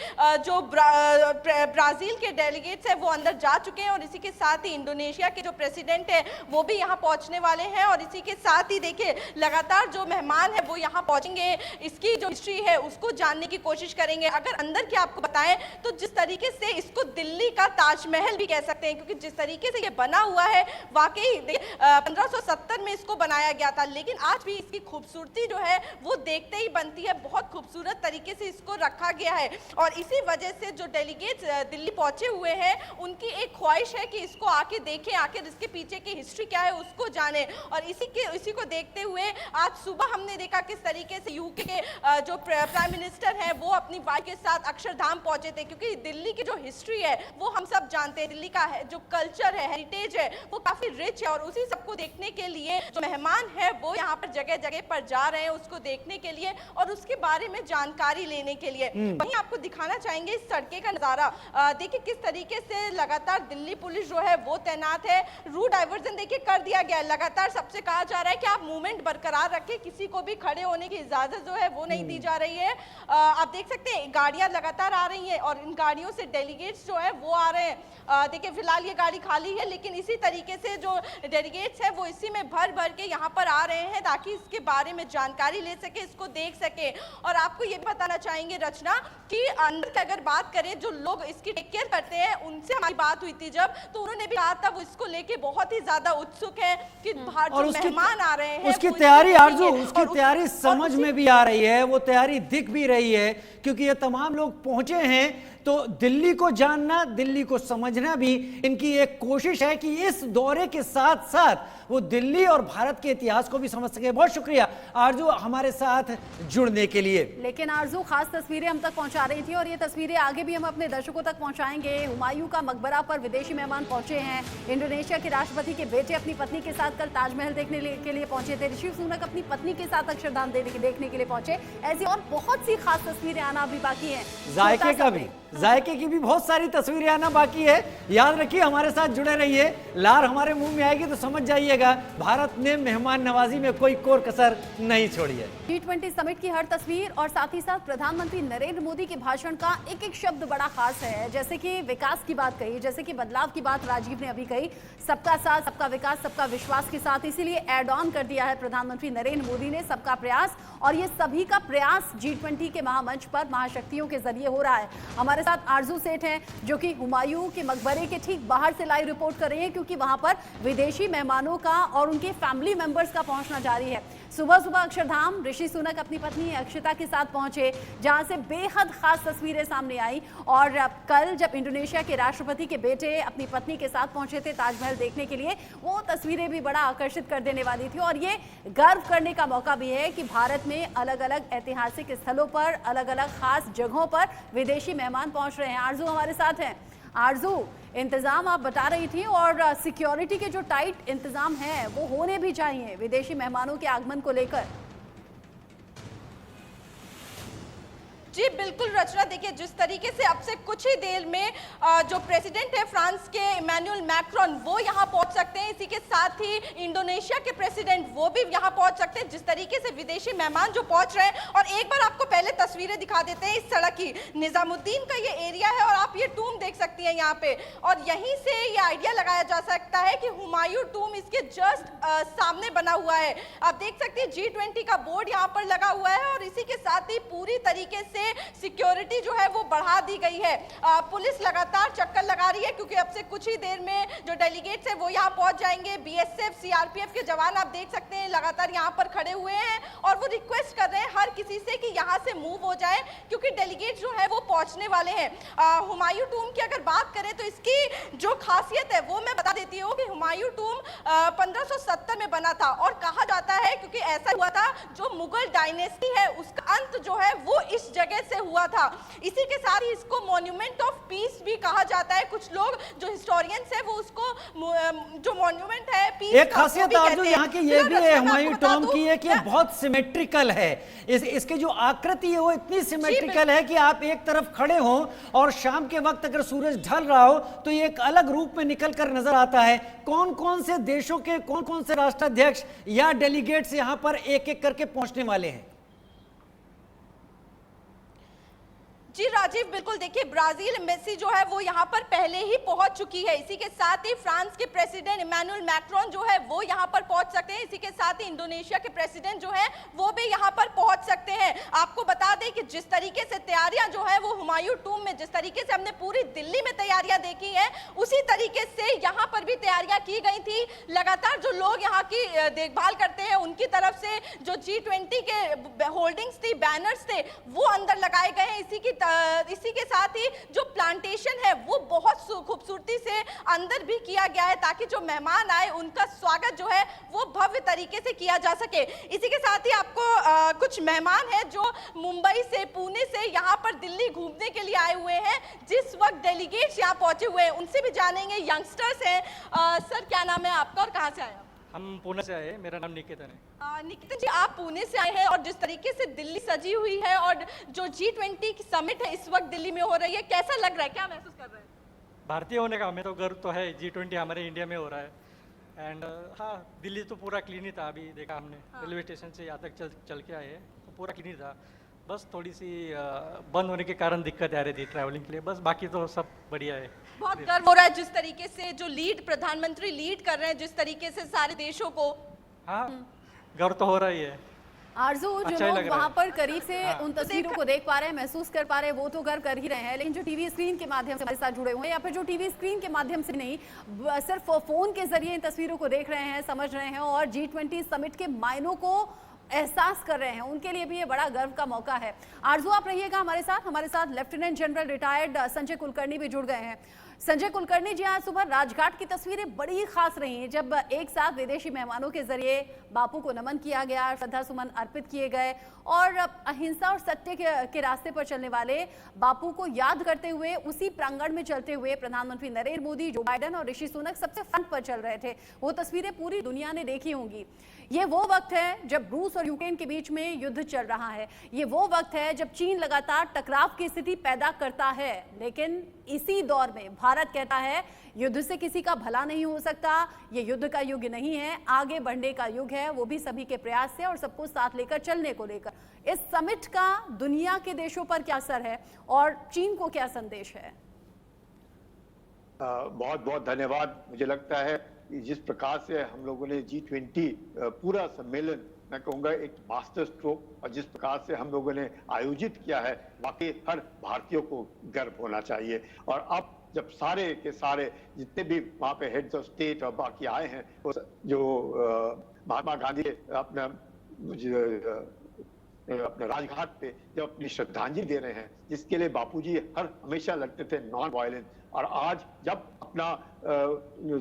जो ब्राज़ील के डेलीगेट्स हैं वो अंदर जा चुके हैं और इसी के साथ ही इंडोनेशिया के जो प्रेसिडेंट है वो भी यहाँ पहुँचने वाले हैं। और इसी के साथ ही देखिए लगातार जो मेहमान वो यहाँ पहुंचेंगे, इसकी जो हिस्ट्री है उसको जानने की कोशिश करेंगे। अगर अंदर की आपको बताएं तो जिस तरीके से इसको दिल्ली का ताजमहल भी कह सकते हैं, क्योंकि जिस तरीके से ये बना हुआ है वाकई 1570 में इसको बनाया गया था, लेकिन आज भी इसकी खूबसूरती जो है वो देखते ही बनती है। बहुत खूबसूरत तरीके से इसको रखा गया है और इसी वजह से जो डेलीगेट्स दिल्ली पहुंचे हुए हैं उनकी एक ख्वाहिश है कि इसको आके देखें, आखिर इसके पीछे की हिस्ट्री क्या है उसको जाने। और इसी को देखते हुए आज सुबह हमने देखा किस तरीके से यूके के जो प्राइम मिनिस्टर हैं वो अपनी वाइफ के साथ अक्षरधाम पहुंचे थे, क्योंकि दिल्ली की जो हिस्ट्री है वो हम सब जानते हैं, दिल्ली का जो कल्चर है, हेरिटेज है, वो काफी रिच है। और उसी सबको देखने के लिए जो मेहमान है वो यहाँ पर जगह जगह पर जा रहे हैं उसको देखने के लिए और उसके बारे में जानकारी लेने के लिए। वहीं आपको दिखाना चाहेंगे इस सड़के का नजारा। देखिए किस तरीके से लगातार दिल्ली पुलिस जो है वो तैनात है। रूट डाइवर्जन देखिए कर दिया गया है। लगातार सबसे कहा जा रहा है कि आप मूवमेंट बरकरार रखें, किसी को भी खड़े होने की इजाजत जो है वो नहीं दी जा रही है। आप देख सकते हैं गाड़ियां लगातार आ रही हैं और इन गाड़ियों से डेलीगेट्स जो है वो आ रहे हैं। देखिए फिलहाल ये गाड़ी खाली है, लेकिन इसी तरीके से जो डेलीगेट्स हैं वो इसी में भर भर के यहाँ पर आ रहे हैं ताकि इसके बारे में जानकारी ले सके, इसको देख सके। और आपको ये बताना चाहेंगे रचना कि अंदर की अगर बात करें, जो लोग इसकी टेक केयर करते हैं उनसे हमारी बात हुई थी जब, तो उन्होंने भी कहा था वो इसको लेके बहुत ही ज्यादा उत्सुक है कि बाहर जो मेहमान आ रहे हैं उसकी तैयारी आरजू, उसकी तैयारी समझ में भी आ रही है, वो तैयारी दिख भी रही है, क्योंकि ये तमाम लोग पहुंचे हैं। तो दिल्ली को जानना, दिल्ली को समझना भी इनकी एक कोशिश है कि इस दौरे के साथ साथ वो दिल्ली और भारत के इतिहास को भी समझ सके। बहुत शुक्रिया आरजू हमारे साथ जुड़ने के लिए। लेकिन आरजू खास तस्वीरें हम तक पहुंचा रही थी और ये तस्वीरें आगे भी हम अपने दर्शकों तक पहुंचाएंगे। हुमायूं का मकबरा पर विदेशी मेहमान पहुंचे हैं। इंडोनेशिया के राष्ट्रपति के बेटे अपनी पत्नी के साथ कल ताजमहल देखने के लिए पहुंचे थे। ऋषि सुनक अपनी पत्नी के साथ अक्षरधाम देखने के लिए पहुंचे। ऐसी और बहुत सी खास तस्वीरें आना अभी बाकी है। जायके की भी बहुत सारी तस्वीरें आना बाकी है। याद रखिए, हमारे साथ जुड़े रहिए। लार हमारे मुंह में आएगी तो समझ जाइएगा भारत ने मेहमान नवाजी में कोई कोर कसर नहीं छोड़ी है। G20 समिट की हर तस्वीर और साथ ही साथ प्रधानमंत्री नरेंद्र मोदी के भाषण का एक एक शब्द बड़ा खास है। जैसे कि विकास की बात कही, जैसे कि बदलाव की बात राजीव ने अभी कही, सबका साथ, सबका विकास, सबका विश्वास के साथ, इसीलिए एड ऑन कर दिया है प्रधानमंत्री नरेंद्र मोदी ने सबका प्रयास। और ये सभी का प्रयास G20 के महामंच पर महाशक्तियों के जरिए हो रहा है। हमारे हमारे साथ आरजू सेठ हैं जो कि हुमायूं के मकबरे के ठीक बाहर से लाइव रिपोर्ट कर रही हैं, क्योंकि वहां पर विदेशी मेहमानों का और उनके फैमिली मेंबर्स का पहुंचना जारी है। सुबह सुबह अक्षरधाम ऋषि सुनक अपनी पत्नी अक्षता के साथ पहुंचे, जहां से बेहद खास तस्वीरें सामने आई। और कल जब इंडोनेशिया के राष्ट्रपति के बेटे अपनी पत्नी के साथ पहुंचे थे ताजमहल देखने के लिए, वो तस्वीरें भी बड़ा आकर्षित कर देने वाली थी। और ये गर्व करने का मौका भी है कि भारत में अलग अलग ऐतिहासिक स्थलों पर, अलग अलग खास जगहों पर विदेशी मेहमान पहुंच रहे हैं। आरजू हमारे साथ हैं। आरजू, इंतजाम आप बता रही थी और सिक्योरिटी के जो टाइट इंतजाम हैं वो होने भी चाहिए विदेशी मेहमानों के आगमन को लेकर। जी बिल्कुल रचना, देखिए जिस तरीके से अब से कुछ ही देर में जो प्रेसिडेंट है फ्रांस के इमैनुअल मैक्रोन वो यहाँ पहुँच सकते हैं, इसी के साथ ही इंडोनेशिया के प्रेसिडेंट वो भी यहाँ पहुँच सकते हैं। जिस तरीके से विदेशी मेहमान जो पहुँच रहे हैं, और एक बार आपको पहले तस्वीरें दिखा देते हैं इस सड़क की। निजामुद्दीन का ये एरिया है और आप ये टूम देख सकती हैं यहाँ पे, और यहीं से ये आइडिया लगाया जा सकता है कि हुमायूं टूम इसके जस्ट सामने बना हुआ है। आप देख सकते हैं G20 का बोर्ड यहाँ पर लगा हुआ है, और इसी के साथ ही पूरी तरीके से सिक्योरिटी जो है वो बढ़ा दी गई है। पुलिस लगातार चक्कर लगा रही है, क्योंकि अब से कुछ ही देर में जो डेलीगेट्स है वो यहाँ पहुंच जाएंगे। BSF CRPF के जवान आप देख सकते हैं लगातार यहाँ पर खड़े हुए हैं, और वो रिक्वेस्ट कर रहे हैं हर किसी से कि यहाँ से मूव हो जाए, क्योंकि डेलीगेट जो है वो पहुंचने वाले हैं। हुमायूं टूम की अगर बात करें तो इसकी जो खासियत है वो मैं बता देती हूँ कि हुमायूं टूम 1570 में बना था, और कहा जाता है क्योंकि ऐसा हुआ था जो मुगल डायनेस्टी है उसका अंत जो है वो इस जगह से हुआ था। इसी के साथ ही इसको मॉन्यूमेंट ऑफ पीस भी कहा जाता है। कुछ लोग जो हिस्टोरियंस है वो उसको जो मॉन्यूमेंट है पीस एक खासियत आरजू यहाँ की ये भी है हुमायूं टॉम की है कि ये बहुत सिमेट्रिकल है। इसकी जो आकृति है वो इतनी सिमेट्रिकल है कि आप एक तरफ खड़े हो और शाम के वक्त अगर सूरज ढल रहा हो तो ये एक अलग रूप में निकल कर नजर आता है। कौन कौन से देशों के कौन कौन से राष्ट्राध्यक्ष या डेलीगेट्स यहाँ पर एक एक करके पहुंचने वाले हैं? जी राजीव, बिल्कुल देखिए ब्राजील एम्बेसी जो है वो यहाँ पर पहले ही पहुंच चुकी है। इसी के साथ ही फ्रांस के प्रेसिडेंट इमैनुअल मैक्रोन जो है वो यहाँ पर पहुंच सकते हैं। इसी के साथ ही इंडोनेशिया के प्रेसिडेंट जो है वो भी यहाँ पर पहुंच सकते हैं। आपको बता दें कि जिस तरीके से तैयारियां जो है वो हुमायूं टूम में जिस तरीके से हमने पूरी दिल्ली में तैयारियां देखी है, उसी तरीके से यहाँ पर भी तैयारियां की गई थी। लगातार जो लोग यहाँ की देखभाल करते हैं उनकी तरफ से जो G20 के होल्डिंग्स थी, बैनर्स थे, वो अंदर लगाए गए हैं। इसी के साथ ही जो प्लांटेशन है वो बहुत खूबसूरती से अंदर भी किया गया है, ताकि जो मेहमान आए उनका स्वागत जो है वो भव्य तरीके से किया जा सके। इसी के साथ ही आपको कुछ मेहमान हैं जो मुंबई से, पुणे से यहाँ पर दिल्ली घूमने के लिए आए हुए हैं। जिस वक्त डेलीगेट्स यहाँ पहुंचे हुए हैं उनसे भी जानेंगे। यंगस्टर्स हैं। सर क्या नाम है आपका और कहाँ से आए? हम पुणे से आए, मेरा नाम निकेतन है। निकेतन जी, आप पुणे से आए हैं और जिस तरीके से दिल्ली सजी हुई है और जो G20 की समिट है इस वक्त दिल्ली में हो रही है, कैसा लग रहा है, क्या महसूस कर रहे हैं? भारतीय होने का हमें तो गर्व तो है। G20 हमारे इंडिया में हो रहा है। एंड हाँ, दिल्ली तो पूरा क्लीन ही था। अभी देखा हमने, रेलवे स्टेशन से यहाँ तक चल के आए तो पूरा क्लीन ही था। बस थोड़ी सी बंद होने के कारण दिक्कत आ रही थी ट्रैवलिंग के लिए, बस बाकी तो सब बढ़िया है। बहुत गर्व हो रहा है जिस तरीके से जो प्रधानमंत्री लीड कर रहे हैं, जिस तरीके से सारे देशों को। हाँ, गर्व तो हो रहा ही है। आरजू, जो लोग वहां पर करीब से उन तस्वीरों को देख पा रहे हैं, महसूस कर पा रहे हैं, वो तो गर्व कर ही रहे हैं, लेकिन जो टीवी स्क्रीन के माध्यम से हमारे साथ जुड़े हुए हैं या फिर जो टीवी स्क्रीन के माध्यम से नहीं, सिर्फ फोन के जरिए इन तस्वीरों को देख रहे हैं, समझ रहे हैं और G20 समिट के मायनों को एहसास कर रहे हैं, उनके लिए भी ये बड़ा गर्व का मौका है। आरजू, आप रहिएगा हमारे साथ lieutenant general retired Sanjay Kulkarni भी जुड़ गए हैं। संजय कुलकर्णी जी, आज सुबह राजघाट की तस्वीरें बड़ी खास रही जब एक साथ विदेशी मेहमानों के जरिए बापू को नमन किया गया, श्रद्धा सुमन अर्पित किए गए और अहिंसा और सत्य के रास्ते पर चलने वाले बापू को याद करते हुए उसी प्रांगण में चलते हुए प्रधानमंत्री नरेंद्र मोदी, जो बाइडेन और ऋषि सुनक सबसे फ्रंट पर चल रहे थे। वो तस्वीरें पूरी दुनिया ने देखी होंगी। ये वो वक्त है जब रूस और यूक्रेन के बीच में युद्ध चल रहा है। ये वो वक्त है जब चीन लगातार टकराव की स्थिति पैदा करता है, लेकिन इसी दौर में भारत कहता है युद्ध से किसी का भला नहीं हो सकता, ये युद्ध का युग नहीं है, आगे बढ़ने का युग है, वो भी सभी के प्रयास से और सबको साथ लेकर चलने को लेकर। इस समिट का दुनिया के देशों पर क्या असर है और चीन को क्या संदेश है? बहुत बहुत धन्यवाद। मुझे लगता है जिस प्रकार से हम लोगों ने G20 पूरा सम्मेलन मैं कहूँगा एक मास्टर स्ट्रोक, और जिस प्रकार से हम लोगों ने आयोजित किया है वाकई हर भारतीयों को गर्व होना चाहिए। और अब जब सारे के सारे जितने भी वहाँ पे हेड्स ऑफ स्टेट और बाकी आए हैं, जो महात्मा गांधी अपने राजघाट पे जब अपनी श्रद्धांजलि दे रहे हैं, जिसके लिए बापूजी हमेशा लड़ते थे नॉन वायलेंस, और आज जब अपना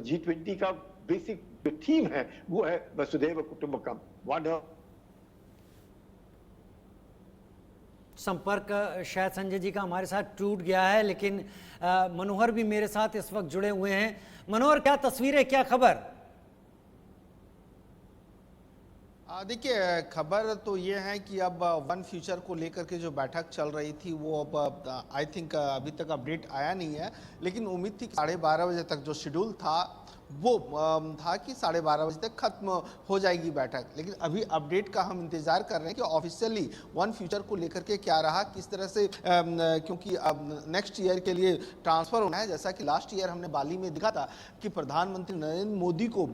G20 का बेसिक जो थीम है वो है वसुधैव कुटुंबकम। संपर्क शायद संजय जी का हमारे साथ टूट गया है, लेकिन मनोहर भी मेरे साथ इस वक्त जुड़े हुए हैं। मनोहर, क्या तस्वीरें, क्या खबर? देखिए, खबर तो ये है कि अब वन फ्यूचर को लेकर के जो बैठक चल रही थी वो अब आई थिंक अभी तक अपडेट आया नहीं है, लेकिन उम्मीद थी कि 12:30 बजे तक जो शेड्यूल था वो था कि 12:30 बजे तक खत्म हो जाएगी बैठक। लेकिन अभी अपडेट का हम इंतजार कर रहे हैं कि ऑफिशियली वन फ्यूचर को लेकर के क्या रहा, किस तरह से, क्योंकि अब नेक्स्ट ईयर के लिए ट्रांसफर होना है। जैसा कि लास्ट ईयर हमने बाली में देखा था कि प्रधानमंत्री नरेंद्र मोदी को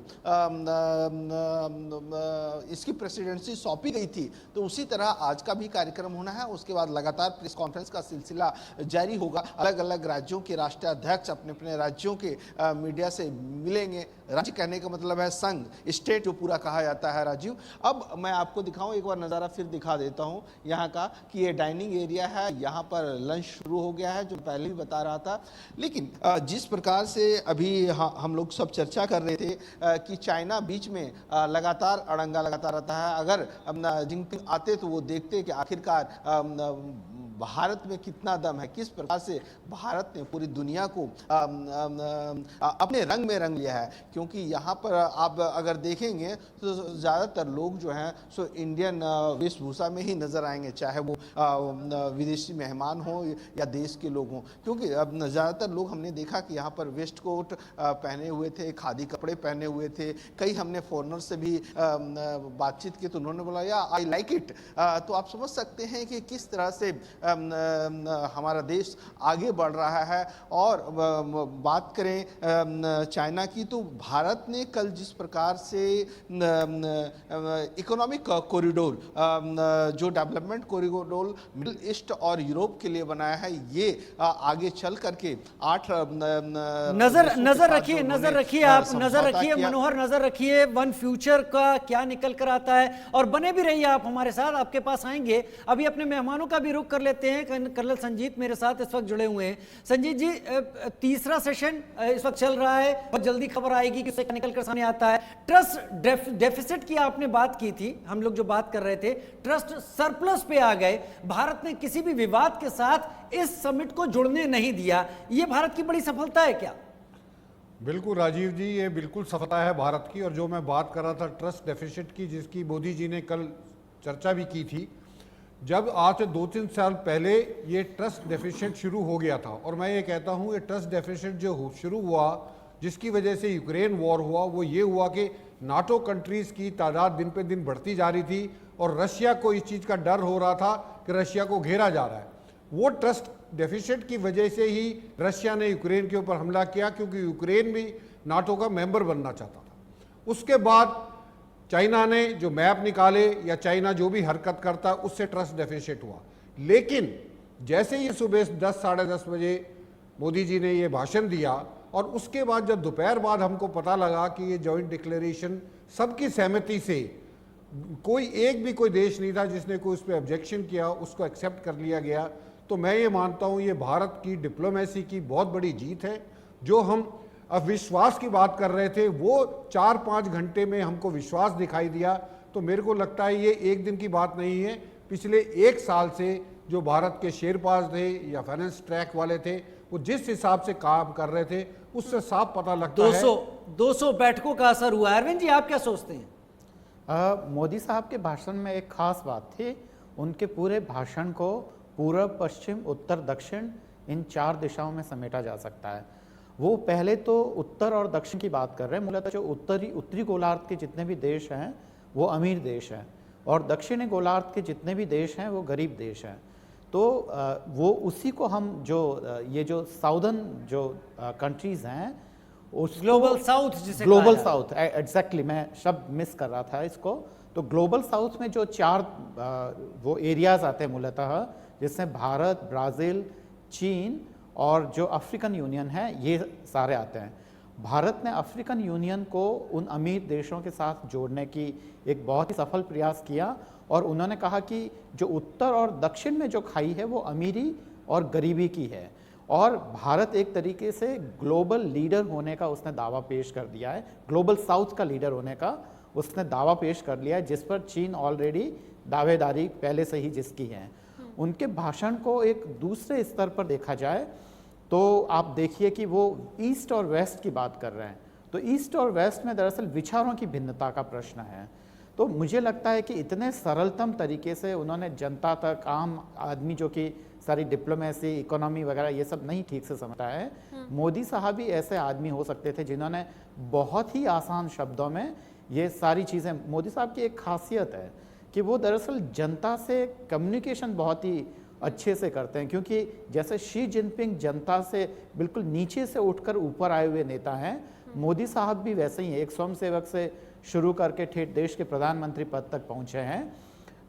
इसकी प्रेसिडेंसी सौंपी गई थी, तो उसी तरह आज का भी कार्यक्रम होना है। उसके बाद लगातार प्रेस कॉन्फ्रेंस का सिलसिला जारी होगा। अलग अलग राज्यों के राष्ट्राध्यक्ष अपने अपने राज्यों के मीडिया से मिले। राज्य कहने का मतलब है संघ, स्टेट जो पूरा कहा जाता है। राजीव, अब मैं आपको दिखाऊं, एक बार नज़ारा फिर दिखा देता हूं यहाँ का, कि ये डाइनिंग एरिया है, यहाँ पर लंच शुरू हो गया है, जो पहले भी बता रहा था। लेकिन जिस प्रकार से अभी हम लोग सब चर्चा कर रहे थे कि चाइना बीच में लगातार अड़ंगा लगाता रहता है। अगर जिनपिंग आते तो वो देखते कि आखिरकार भारत में कितना दम है, किस प्रकार से भारत ने पूरी दुनिया को अपने रंग में रंग लिया है। क्योंकि यहाँ पर आप अगर देखेंगे तो ज़्यादातर लोग जो हैं सो इंडियन वेशभूषा में ही नज़र आएंगे, चाहे वो विदेशी मेहमान हो या देश के लोग हों। क्योंकि अब ज़्यादातर लोग हमने देखा कि यहाँ पर वेस्ट कोट पहने हुए थे, खादी कपड़े पहने हुए थे। कई हमने फॉरनर से भी बातचीत की तो उन्होंने बोला या आई लाइक इट। तो आप समझ सकते हैं कि किस तरह से हमारा देश आगे बढ़ रहा है। और बात करें चाइना की, तो भारत ने कल जिस प्रकार से इकोनॉमिक कॉरिडोर, जो डेवलपमेंट कॉरिडोर मिडिल ईस्ट और यूरोप के लिए बनाया है, ये आगे चल करके 8 नजर रखिए आप, नजर रखिए मनोहर, नजर रखिए वन फ्यूचर का क्या निकल कर आता है। और बने भी रहिए आप हमारे साथ, आपके पास आएंगे। अभी अपने मेहमानों का भी रुख कर लेते हैं। कर्नल संजीत मेरे साथ इस वक्त जुड़े हुए हैं। संजीत जी, तीसरा सेशन इस वक्त चल रहा है, बहुत जल्दी खबर आएगी कि उससे निकल कर सामने आता है। ट्रस्ट डेफिसिट की आपने बात की थी, हम लोग जो बात कर रहे थे, ट्रस्ट सरप्लस पे आ गए। भारत ने किसी भी विवाद के साथ इस समिट को जुड़ने नहीं दिया। ये भारत की बड़ी सफलता है क्या? बिल्कुल राजीव जी, ये बिल्कुल सफलता है भारत की। और जो मैं बात कर रहा था ट्रस्ट डेफिसिट की, जिसकी मोदी जी ने कल चर्चा भी की थी, जब आज से 2-3 साल पहले ये ट्रस्ट डेफिसिट शुरू हो गया था। और मैं ये कहता हूँ ये ट्रस्ट डेफिसिट जो शुरू हुआ, जिसकी वजह से यूक्रेन वॉर हुआ, वो ये हुआ कि नाटो कंट्रीज़ की तादाद दिन पे दिन बढ़ती जा रही थी और रशिया को इस चीज़ का डर हो रहा था कि रशिया को घेरा जा रहा है। वो ट्रस्ट डेफिसिट की वजह से ही रशिया ने यूक्रेन के ऊपर हमला किया, क्योंकि यूक्रेन भी नाटो का मेंबर बनना चाहता था। उसके बाद चाइना ने जो मैप निकाले या चाइना जो भी हरकत करता है उससे ट्रस्ट डेफिसिट हुआ। लेकिन जैसे ही सुबह 10 साढ़े 10 बजे मोदी जी ने ये भाषण दिया और उसके बाद जब दोपहर बाद हमको पता लगा कि ये जॉइंट डिक्लेरेशन सबकी सहमति से, कोई एक भी कोई देश नहीं था जिसने कोई उस पर ऑब्जेक्शन किया, उसको एक्सेप्ट कर लिया गया, तो मैं ये मानता हूँ ये भारत की डिप्लोमेसी की बहुत बड़ी जीत है। जो हम अविश्वास की बात कर रहे थे वो 4-5 घंटे में हमको विश्वास दिखाई दिया। तो मेरे को लगता है ये एक दिन की बात नहीं है। पिछले 1 साल से जो भारत के शेरपाज थे या फाइनेंस ट्रैक वाले थे, वो जिस हिसाब से काम कर रहे थे उससे साफ पता लगता है 200 बैठकों का असर हुआ। अरविंद जी, आप क्या सोचते हैं? मोदी साहब के भाषण में एक खास बात थी, उनके पूरे भाषण को पूर्व, पश्चिम, उत्तर, दक्षिण इन 4 दिशाओं में समेटा जा सकता है। वो पहले तो उत्तर और दक्षिण की बात कर रहे हैं। मूलतः जो उत्तरी गोलार्ध के जितने भी देश हैं वो अमीर देश हैं और दक्षिणी गोलार्ध के जितने भी देश हैं वो गरीब देश हैं। तो वो उसी को हम जो ये जो साउदर्न जो कंट्रीज़ हैं ग्लोबल साउथ जिसे ग्लोबल कहा साउथ एग्जैक्टली, मैं शब्द मिस कर रहा था इसको। तो ग्लोबल साउथ में जो 4 वो एरियाज आते हैं मूलतः, जिसमें भारत, ब्राज़ील, चीन और जो अफ्रीकन यूनियन है, ये सारे आते हैं। भारत ने अफ्रीकन यूनियन को उन अमीर देशों के साथ जोड़ने की एक बहुत ही सफल प्रयास किया, और उन्होंने कहा कि जो उत्तर और दक्षिण में जो खाई है वो अमीरी और गरीबी की है, और भारत एक तरीके से ग्लोबल लीडर होने का उसने दावा पेश कर दिया है, ग्लोबल साउथ का लीडर होने का उसने दावा पेश कर लिया है, जिस पर चीन ऑलरेडी दावेदारी पहले से ही जिसकी है। उनके भाषण को एक दूसरे स्तर पर देखा जाए तो आप देखिए कि वो ईस्ट और वेस्ट की बात कर रहे हैं। तो ईस्ट और वेस्ट में दरअसल विचारों की भिन्नता का प्रश्न है। तो मुझे लगता है कि इतने सरलतम तरीके से उन्होंने जनता तक, आम आदमी जो कि सारी डिप्लोमेसी, इकोनॉमी वगैरह ये सब नहीं ठीक से समझता है, मोदी साहब ही ऐसे आदमी हो सकते थे जिन्होंने बहुत ही आसान शब्दों में ये सारी चीज़ें, मोदी साहब की एक खासियत है कि वो दरअसल जनता से कम्युनिकेशन बहुत ही अच्छे से करते हैं, क्योंकि जैसे शी जिनपिंग जनता से बिल्कुल नीचे से उठकर ऊपर आए हुए नेता हैं, मोदी साहब भी वैसे ही एक स्वयंसेवक से शुरू करके ठेठ देश के प्रधानमंत्री पद तक पहुंचे हैं।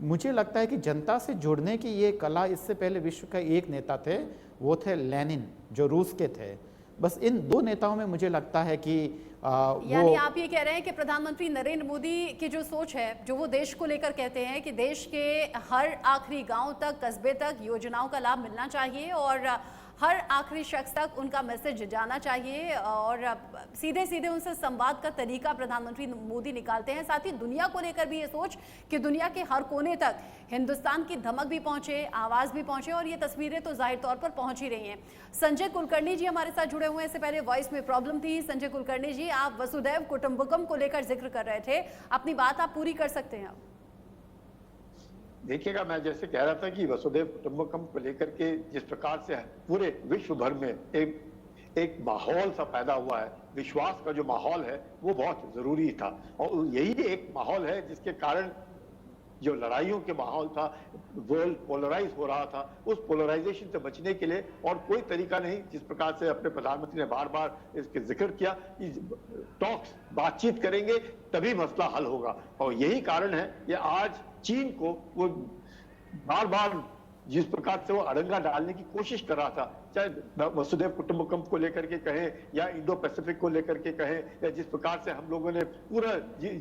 मुझे लगता है कि जनता से जुड़ने की ये कला, इससे पहले विश्व का एक नेता थे, वो थे लेनिन, जो रूस के थे। बस इन 2 नेताओं में मुझे लगता है कि यानी आप ये कह रहे हैं कि प्रधानमंत्री नरेंद्र मोदी की जो सोच है, जो वो देश को लेकर कहते हैं कि देश के हर आखिरी गांव तक, कस्बे तक योजनाओं का लाभ मिलना चाहिए और हर आखिरी शख्स तक उनका मैसेज जाना चाहिए, और सीधे सीधे उनसे संवाद का तरीका प्रधानमंत्री मोदी निकालते हैं। साथ ही दुनिया को लेकर भी ये सोच कि दुनिया के हर कोने तक हिंदुस्तान की धमक भी पहुंचे, आवाज़ भी पहुंचे, और ये तस्वीरें तो जाहिर तौर पर पहुंच ही रही हैं। संजय कुलकर्णी जी हमारे साथ जुड़े हुए हैं। इससे पहले वॉइस में प्रॉब्लम थी। संजय कुलकर्णी जी, आप वसुधैव कुटुंबकम को लेकर जिक्र कर रहे थे, अपनी बात आप पूरी कर सकते हैं। देखिएगा, मैं जैसे कह रहा था कि वसुधैव कुटुंबकम को लेकर के जिस प्रकार से पूरे विश्व भर में एक माहौल सा पैदा हुआ है, विश्वास का जो माहौल है वो बहुत जरूरी था, और यही एक माहौल है जिसके कारण जो लड़ाइयों के माहौल था, वर्ल्ड पोलराइज हो रहा था, उस पोलराइजेशन से बचने के लिए और कोई तरीका नहीं। जिस प्रकार से अपने प्रधानमंत्री ने बार बार इसके जिक्र किया कि टॉक्स, बातचीत करेंगे तभी मसला हल होगा, और यही कारण है कि आज चीन को वो बार बार जिस प्रकार से वो अड़ंगा डालने की कोशिश कर रहा था, चाहे वसुधैव कुटुंबकम को लेकर के कहें या इंडो पैसिफिक को लेकर के कहें, या जिस प्रकार से हम लोगों ने पूरा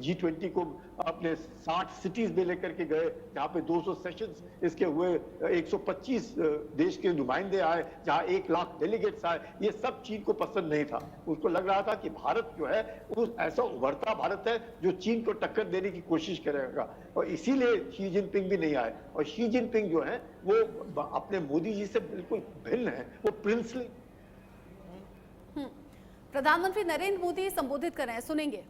G20 को अपने 60 सिटीज में लेकर के गए, जहां पे 200 सेशंस इसके हुए, 125 देश के नुमाइंदे आए, जहां 1 लाख डेलीगेट्स आए, ये सब चीन को पसंद नहीं था। उसको लग रहा था कि भारत जो है वो ऐसा उभरता भारत है जो चीन को टक्कर देने की कोशिश करेगा, और इसीलिए शी जिनपिंग भी नहीं आए। और शी जिनपिंग जो है वो अपने मोदी जी से बिल्कुल भिन्न है, वो प्रिंसली। प्रधानमंत्री नरेंद्र मोदी संबोधित कर रहे हैं, सुनेंगे।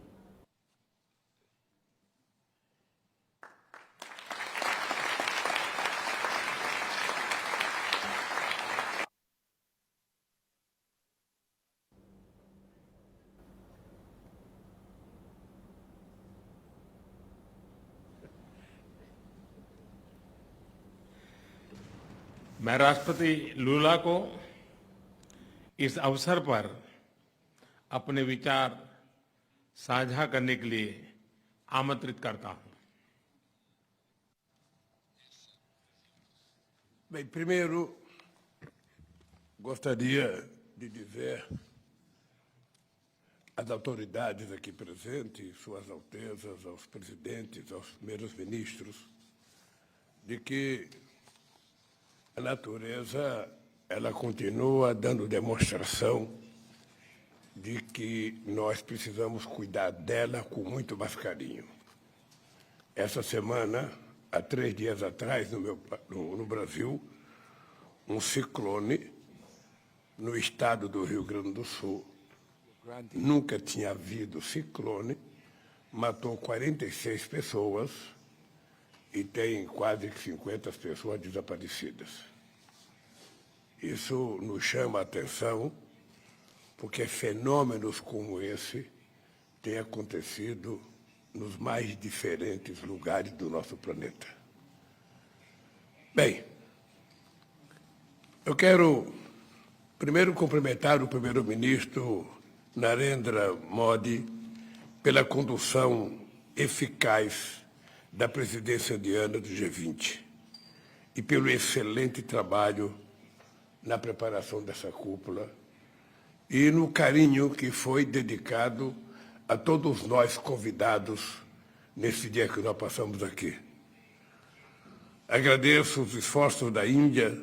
मैं राष्ट्रपति लूला को इस अवसर पर अपने विचार साझा करने के लिए आमंत्रित करता हूं। Bem, primeiro, gostaria de dizer às autoridades aqui presentes, suas altezas, aos presidentes, aos primeiros ministros, de que a natureza ela continua dando demonstração de que nós precisamos cuidar dela com muito mais carinho. Essa semana, há 3 dias atrás, no Brasil, um ciclone no estado do Rio Grande do Sul. Nunca tinha havido ciclone, matou 46 pessoas e tem quase 50 pessoas desaparecidas. Isso nos chama a atenção, porque fenômenos como esse têm acontecido nos mais diferentes lugares do nosso planeta. Bem, eu quero primeiro cumprimentar o primeiro-ministro Narendra Modi pela condução eficaz da presidência indiana do G20 e pelo excelente trabalho na preparação dessa cúpula e no carinho que foi dedicado a todos nós convidados nesse dia que nós passamos aqui. Agradeço os esforços da Índia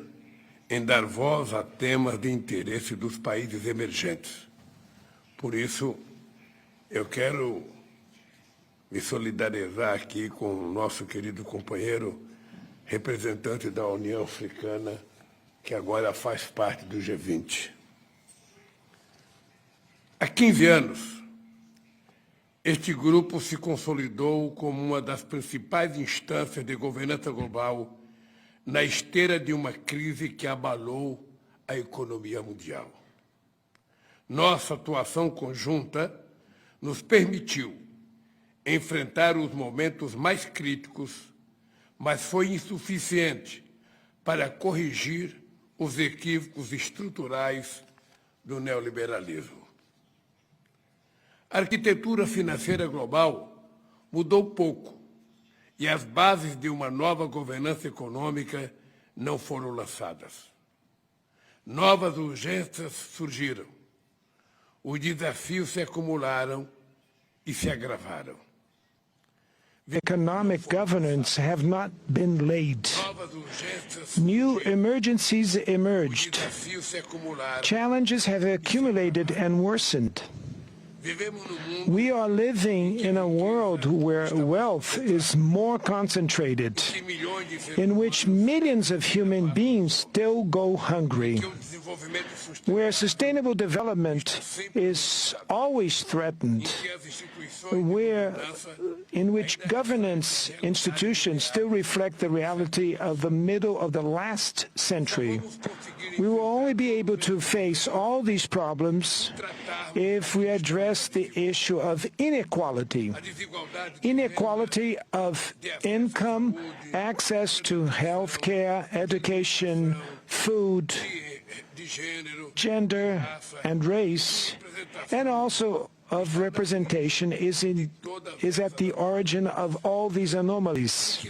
em dar voz a temas de interesse dos países emergentes. Por isso, eu quero me solidarizar aqui com o nosso querido companheiro, representante da União Africana, que agora faz parte do G20. Há 15 anos, este grupo se consolidou como uma das principais instâncias de governança global na esteira de uma crise que abalou a economia mundial. Nossa atuação conjunta nos permitiu enfrentar os momentos mais críticos, mas foi insuficiente para corrigir os equívocos estruturais do neoliberalismo. A arquitetura financeira global mudou pouco e as bases de uma nova governança econômica não foram lançadas. Novas urgências surgiram. Os desafios se acumularam e se agravaram. Economic governance have not been laid. New emergencies emerged. Challenges have accumulated and worsened. We are living in a world where wealth is more concentrated, in which millions of human beings still go hungry, where sustainable development is always threatened, in which governance institutions still reflect the reality of the middle of the last century. We will only be able to face all these problems if we address the issue of inequality of income, access to health care, education, food, gender and race, and also of representation is at the origin of all these anomalies.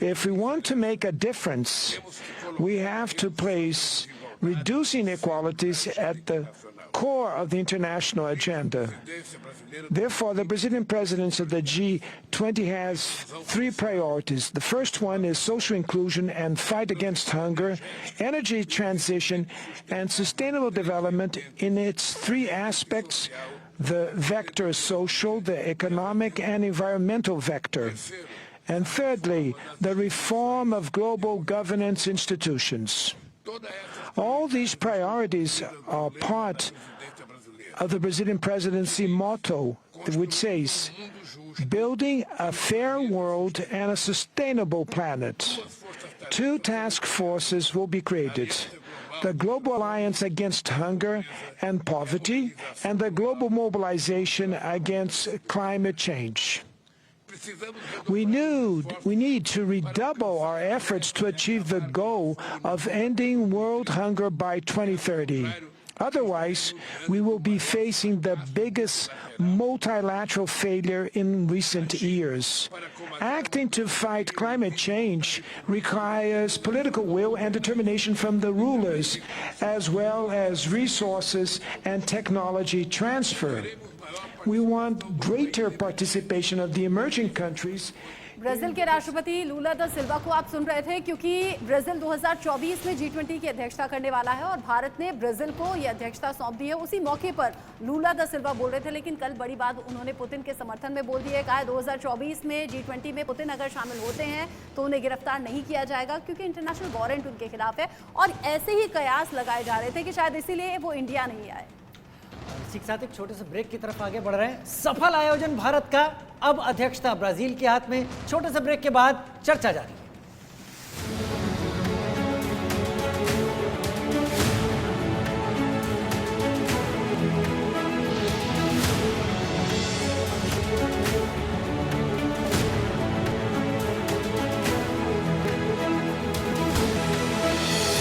If we want to make a difference, we have to place reducing inequalities at the core of the international agenda. Therefore, the Brazilian presidency of the G20 has three priorities. The first one is social inclusion and fight against hunger, energy transition, and sustainable development in its three aspects: the vector social, the economic, and environmental vector. And thirdly, the reform of global governance institutions. All these priorities are part of the Brazilian presidency motto, which says, building a fair world and a sustainable planet. Two task forces will be created: the Global Alliance Against Hunger and Poverty, and the Global Mobilization Against Climate Change. We need to redouble our efforts to achieve the goal of ending world hunger by 2030. Otherwise, we will be facing the biggest multilateral failure in recent years. Acting to fight climate change requires political will and determination from the rulers, as well as resources and technology transfer. We want greater participation of the emerging countries. Brazil के राष्ट्रपति लूला दा सिल्वा को आप सुन रहे थे, क्योंकि Brazil 2024 में G20 की अध्यक्षता करने वाला है और भारत ने ब्राजील को यह अध्यक्षता सौंप दी है। उसी मौके पर लूला दा सिल्वा बोल रहे थे, लेकिन कल बड़ी बात उन्होंने पुतिन के समर्थन में बोल दिया है। कहा 2024 में G20 में पुतिन अगर शामिल होते हैं तो उन्हें गिरफ्तार नहीं किया जाएगा, क्योंकि इंटरनेशनल वारंट उनके खिलाफ है। और ऐसे ही कयास लगाए जा रहे थे कि शायद इसीलिए वो इंडिया नहीं आए। इसी के साथ एक छोटे से ब्रेक की तरफ आगे बढ़ रहे हैं। सफल आयोजन भारत का, अब अध्यक्षता ब्राजील के हाथ में। छोटे से ब्रेक के बाद चर्चा जारी।